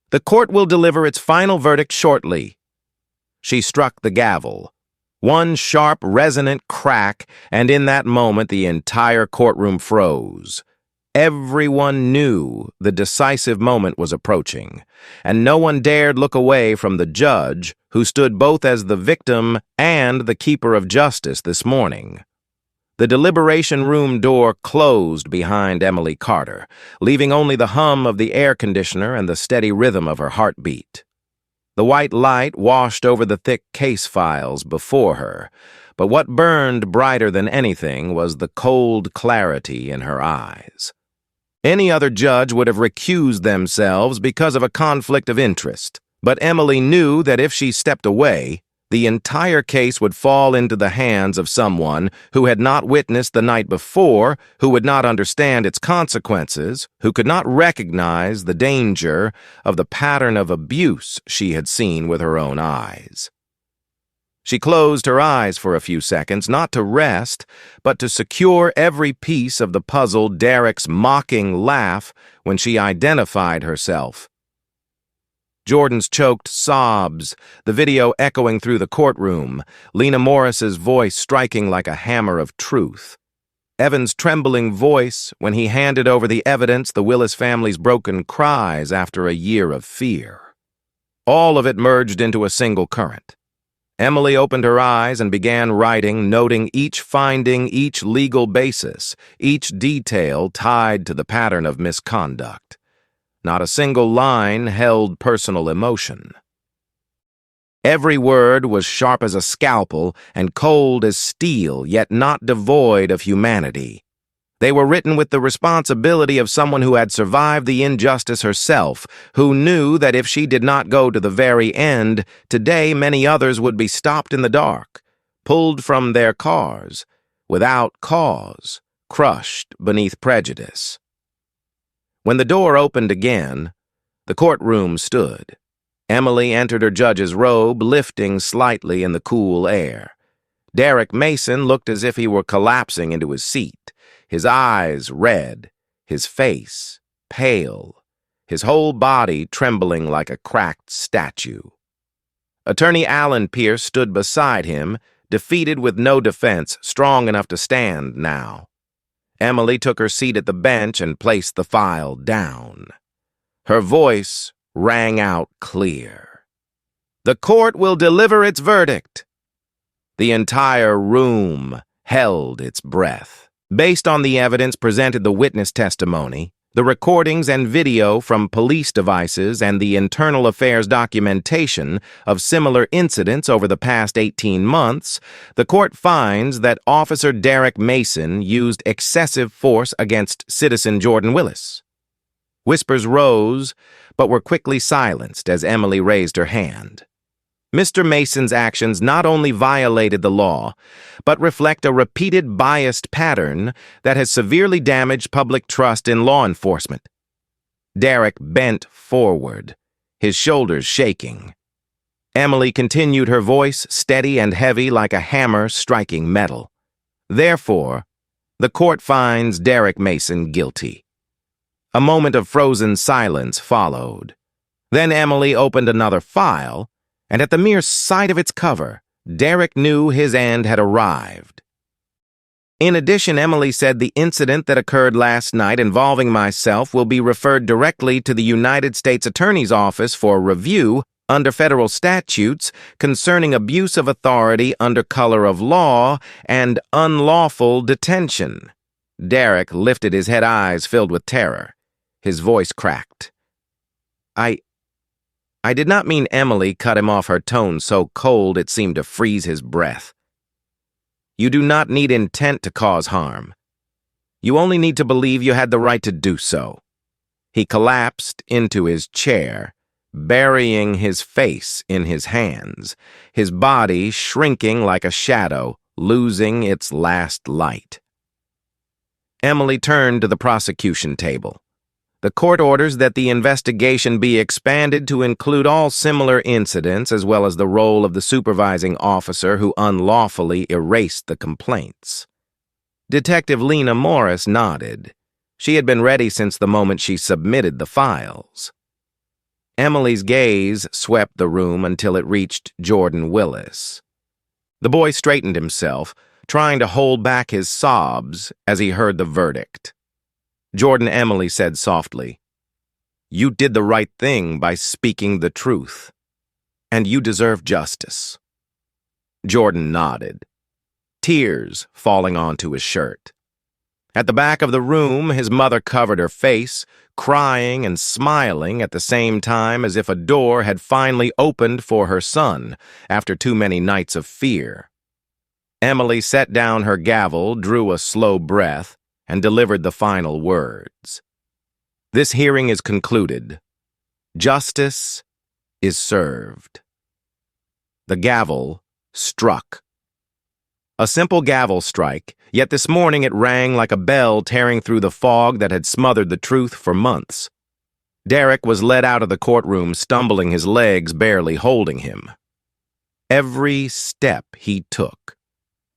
The court will deliver its final verdict shortly." She struck the gavel. One sharp, resonant crack, and in that moment the entire courtroom froze. Everyone knew the decisive moment was approaching, and no one dared look away from the judge who stood both as the victim and the keeper of justice this morning. The deliberation room door closed behind Emily Carter, leaving only the hum of the air conditioner and the steady rhythm of her heartbeat. The white light washed over the thick case files before her, but what burned brighter than anything was the cold clarity in her eyes. Any other judge would have recused themselves because of a conflict of interest, but Emily knew that if she stepped away, the entire case would fall into the hands of someone who had not witnessed the night before, who would not understand its consequences, who could not recognize the danger of the pattern of abuse she had seen with her own eyes. She closed her eyes for a few seconds, not to rest, but to secure every piece of the puzzle. Derek's mocking laugh when she identified herself. Jordan's choked sobs, the video echoing through the courtroom, Lena Morris's voice striking like a hammer of truth. Evan's trembling voice when he handed over the evidence, the Willis family's broken cries after a year of fear. All of it merged into a single current. Emily opened her eyes and began writing, noting each finding, each legal basis, each detail tied to the pattern of misconduct. Not a single line held personal emotion. Every word was sharp as a scalpel and cold as steel, yet not devoid of humanity. They were written with the responsibility of someone who had survived the injustice herself, who knew that if she did not go to the very end, today many others would be stopped in the dark, pulled from their cars, without cause, crushed beneath prejudice. When the door opened again, the courtroom stood. Emily entered her judge's robe, lifting slightly in the cool air. Derek Mason looked as if he were collapsing into his seat, his eyes red, his face pale, his whole body trembling like a cracked statue. Attorney Alan Pierce stood beside him, defeated with no defense, strong enough to stand now. Emily took her seat at the bench and placed the file down. Her voice rang out clear. "The court will deliver its verdict." The entire room held its breath. Based on the evidence presented, the witness testimony, the recordings and video from police devices, and the internal affairs documentation of similar incidents over the past 18 months, the court finds that Officer Derek Mason used excessive force against citizen Jordan Willis. Whispers rose, but were quickly silenced as Emily raised her hand. Mr. Mason's actions not only violated the law, but reflect a repeated biased pattern that has severely damaged public trust in law enforcement. Derek bent forward, his shoulders shaking. Emily continued, her voice steady and heavy like a hammer striking metal. Therefore, the court finds Derek Mason guilty. A moment of frozen silence followed. Then Emily opened another file, and at the mere sight of its cover, Derek knew his end had arrived. In addition, Emily said the incident that occurred last night involving myself will be referred directly to the United States Attorney's Office for review under federal statutes concerning abuse of authority under color of law and unlawful detention. Derek lifted his head, eyes filled with terror. His voice cracked. I did not mean. Emily cut him off, her tone so cold it seemed to freeze his breath. You do not need intent to cause harm. You only need to believe you had the right to do so. He collapsed into his chair, burying his face in his hands, his body shrinking like a shadow, losing its last light. Emily turned to the prosecution table. The court orders that the investigation be expanded to include all similar incidents as well as the role of the supervising officer who unlawfully erased the complaints. Detective Lena Morris nodded. She had been ready since the moment she submitted the files. Emily's gaze swept the room until it reached Jordan Willis. The boy straightened himself, trying to hold back his sobs as he heard the verdict. Jordan, Emily said softly, "You did the right thing by speaking the truth, and you deserve justice." Jordan nodded, tears falling onto his shirt. At the back of the room, his mother covered her face, crying and smiling at the same time as if a door had finally opened for her son after too many nights of fear. Emily set down her gavel, drew a slow breath, and delivered the final words. This hearing is concluded. Justice is served. The gavel struck. A simple gavel strike, yet this morning it rang like a bell tearing through the fog that had smothered the truth for months. Derek was led out of the courtroom, stumbling, his legs barely holding him. Every step he took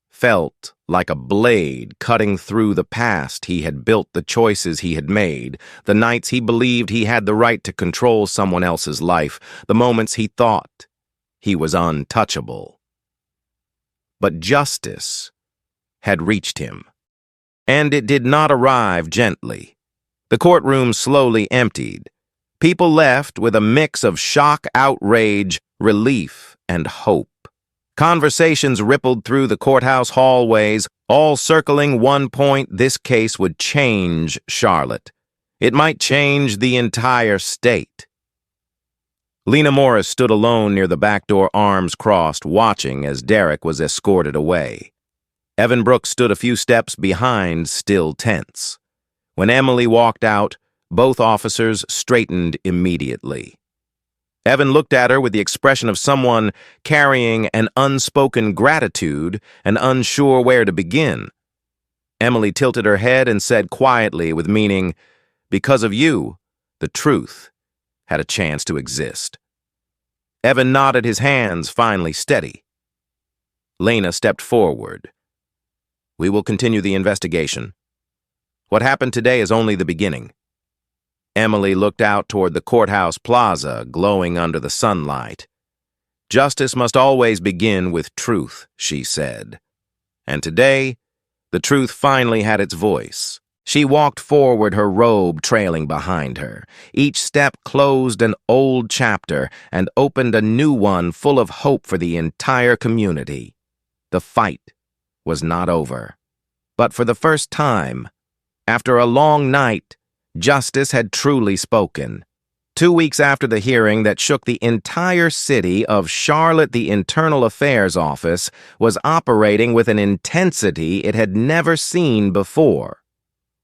felt like a blade cutting through the past he had built, the choices he had made, the nights he believed he had the right to control someone else's life, the moments he thought he was untouchable. But justice had reached him, and it did not arrive gently. The courtroom slowly emptied. People left with a mix of shock, outrage, relief, and hope. Conversations rippled through the courthouse hallways, all circling one point: this case would change Charlotte. It might change the entire state. Lena Morris stood alone near the back door, arms crossed, watching as Derek was escorted away. Evan Brooks stood a few steps behind, still tense. When Emily walked out, both officers straightened immediately. Evan looked at her with the expression of someone carrying an unspoken gratitude and unsure where to begin. Emily tilted her head and said quietly, with meaning, "Because of you, the truth had a chance to exist." Evan nodded, his hands finally steady. Lena stepped forward. "We will continue the investigation. What happened today is only the beginning." Emily looked out toward the courthouse plaza, glowing under the sunlight. "Justice must always begin with truth," she said. And today, the truth finally had its voice. She walked forward, her robe trailing behind her. Each step closed an old chapter and opened a new one full of hope for the entire community. The fight was not over. But for the first time, after a long night, justice had truly spoken. 2 weeks after the hearing that shook the entire city of Charlotte, the Internal Affairs Office was operating with an intensity it had never seen before.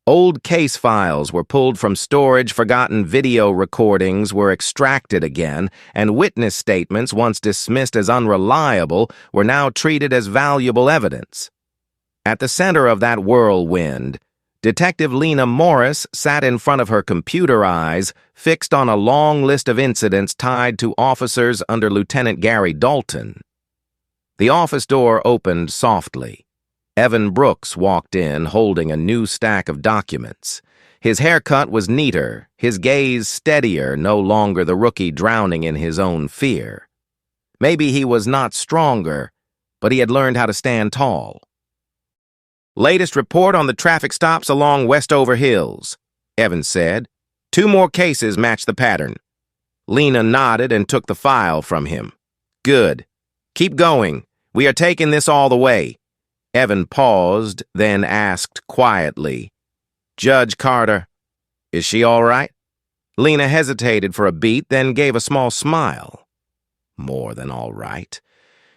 Old case files were pulled from storage, forgotten video recordings were extracted again, and witness statements, once dismissed as unreliable, were now treated as valuable evidence. At the center of that whirlwind, Detective Lena Morris sat in front of her computer, eyes fixed on a long list of incidents tied to officers under Lieutenant Gary Dalton. The office door opened softly. Evan Brooks walked in, holding a new stack of documents. His haircut was neater, his gaze steadier, no longer the rookie drowning in his own fear. Maybe he was not stronger, but he had learned how to stand tall. "Latest report on the traffic stops along Westover Hills," Evan said. 2 more cases match the pattern." Lena nodded and took the file from him. "Good. Keep going. We are taking this all the way." Evan paused, then asked quietly, "Judge Carter, is she all right?" Lena hesitated for a beat, then gave a small smile. "More than all right.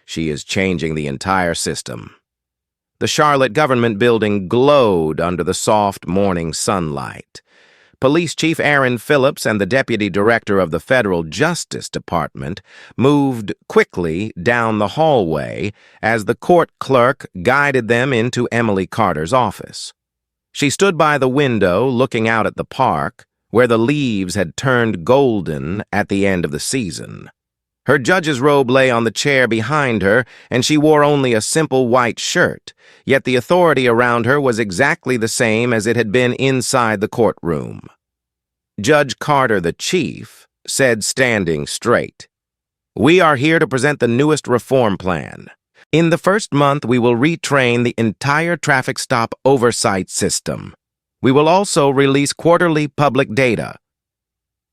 She is changing the entire system." The Charlotte government building glowed under the soft morning sunlight. Police Chief Aaron Phillips and the Deputy Director of the Federal Justice Department moved quickly down the hallway as the court clerk guided them into Emily Carter's office. She stood by the window looking out at the park, where the leaves had turned golden at the end of the season. Her judge's robe lay on the chair behind her, and she wore only a simple white shirt, yet the authority around her was exactly the same as it had been inside the courtroom. Judge Carter, the chief, said, standing straight, "We are here to present the newest reform plan. In the first month, we will retrain the entire traffic stop oversight system. We will also release quarterly public data."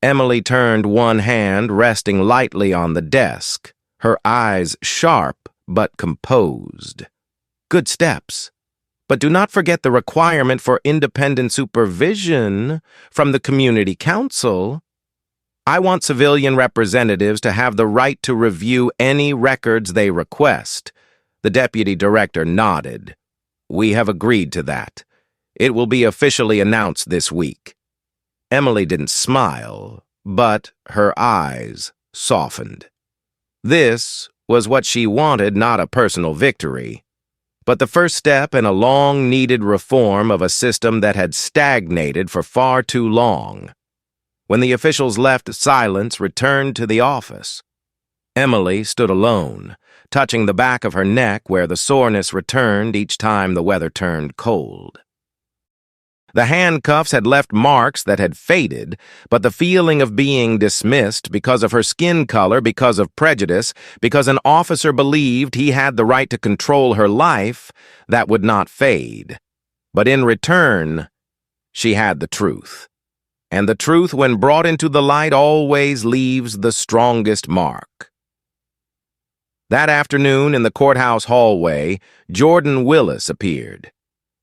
Emily turned, one hand resting lightly on the desk, her eyes sharp but composed. "Good steps. But do not forget the requirement for independent supervision from the community council. I want civilian representatives to have the right to review any records they request." The deputy director nodded. "We have agreed to that. It will be officially announced this week." Emily didn't smile, but her eyes softened. This was what she wanted, not a personal victory, but the first step in a long-needed reform of a system that had stagnated for far too long. When the officials left, silence returned to the office. Emily stood alone, touching the back of her neck where the soreness returned each time the weather turned cold. The handcuffs had left marks that had faded, but the feeling of being dismissed because of her skin color, because of prejudice, because an officer believed he had the right to control her life, that would not fade. But in return, she had the truth. And the truth, when brought into the light, always leaves the strongest mark. That afternoon in the courthouse hallway, Jordan Willis appeared.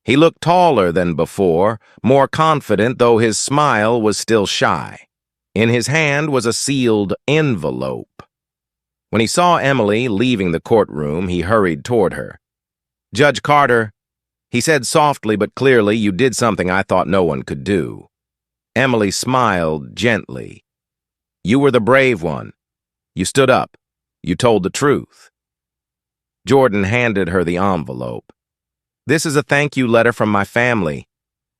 He looked taller than before, more confident, though his smile was still shy. In his hand was a sealed envelope. When he saw Emily leaving the courtroom, he hurried toward her. "Judge Carter," he said softly but clearly, "you did something I thought no one could do." Emily smiled gently. "You were the brave one. You stood up. You told the truth." Jordan handed her the envelope. "This is a thank you letter from my family,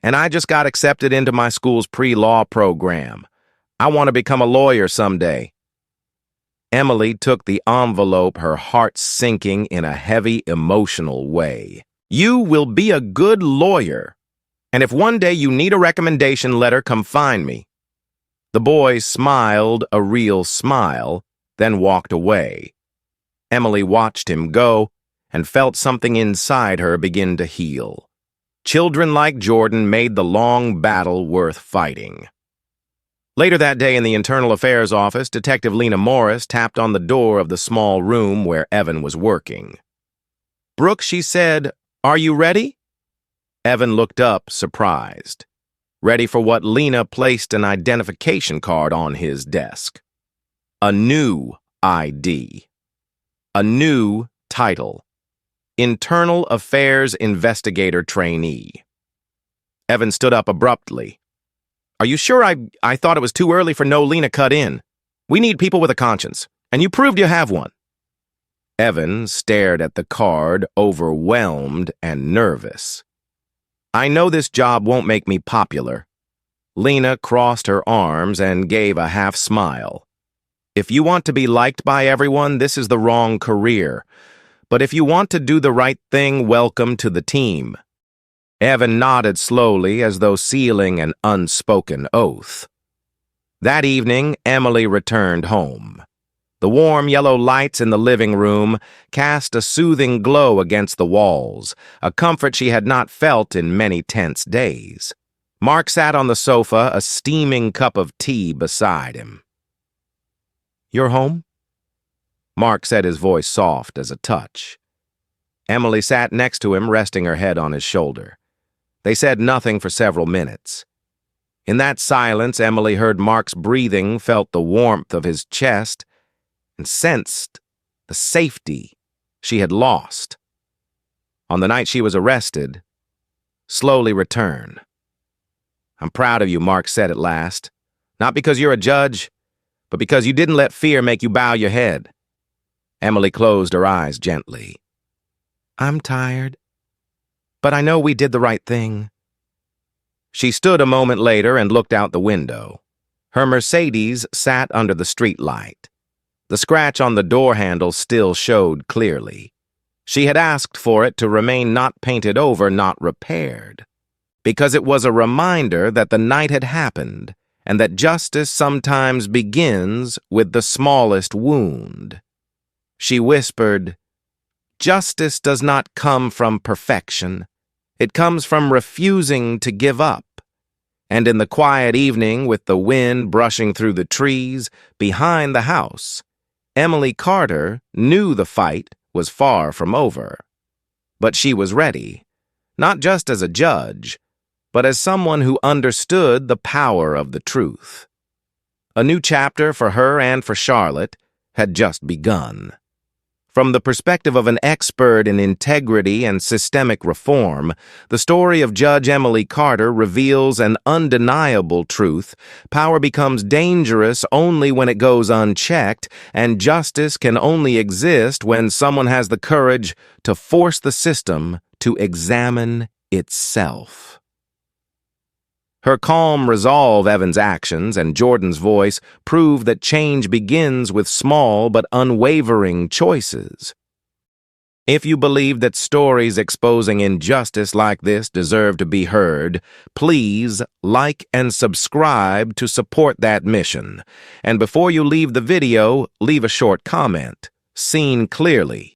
and I just got accepted into my school's pre-law program. I want to become a lawyer someday." Emily took the envelope, her heart sinking in a heavy, emotional way. "You will be a good lawyer, and if one day you need a recommendation letter, come find me." The boy smiled a real smile, then walked away. Emily watched him go, and felt something inside her begin to heal. Children like Jordan made the long battle worth fighting. Later that day in the Internal Affairs office, Detective Lena Morris tapped on the door of the small room where Evan was working. "Brooke," she said, "are you ready?" Evan looked up, surprised. Ready for what? Lena placed an identification card on his desk. A new ID. A new title. Internal Affairs Investigator Trainee. Evan stood up abruptly. "Are you sure? I thought it was too early for no Lena cut in. We need people with a conscience, and you proved you have one." Evan stared at the card, overwhelmed and nervous. "I know this job won't make me popular." Lena crossed her arms and gave a half smile. "If you want to be liked by everyone, this is the wrong career. But if you want to do the right thing, welcome to the team." Evan nodded slowly as though sealing an unspoken oath. That evening, Emily returned home. The warm yellow lights in the living room cast a soothing glow against the walls, a comfort she had not felt in many tense days. Mark sat on the sofa, a steaming cup of tea beside him. "You're home?" Mark said, his voice soft as a touch. Emily sat next to him, resting her head on his shoulder. They said nothing for several minutes. In that silence, Emily heard Mark's breathing, felt the warmth of his chest, and sensed the safety she had lost. On the night she was arrested, slowly return. "I'm proud of you," Mark said at last. "Not because you're a judge, but because you didn't let fear make you bow your head." Emily closed her eyes gently. "I'm tired, but I know we did the right thing." She stood a moment later and looked out the window. Her Mercedes sat under the streetlight. The scratch on the door handle still showed clearly. She had asked for it to remain not painted over, not repaired, because it was a reminder that the night had happened and that justice sometimes begins with the smallest wound. She whispered, "Justice does not come from perfection. It comes from refusing to give up." And in the quiet evening, with the wind brushing through the trees behind the house, Emily Carter knew the fight was far from over. But she was ready, not just as a judge, but as someone who understood the power of the truth. A new chapter for her and for Charlotte had just begun. From the perspective of an expert in integrity and systemic reform, the story of Judge Emily Carter reveals an undeniable truth. Power becomes dangerous only when it goes unchecked, and justice can only exist when someone has the courage to force the system to examine itself. Her calm resolve Evan's actions and Jordan's voice prove that change begins with small but unwavering choices. If you believe that stories exposing injustice like this deserve to be heard, please like and subscribe to support that mission. And before you leave the video, leave a short comment. Seen clearly.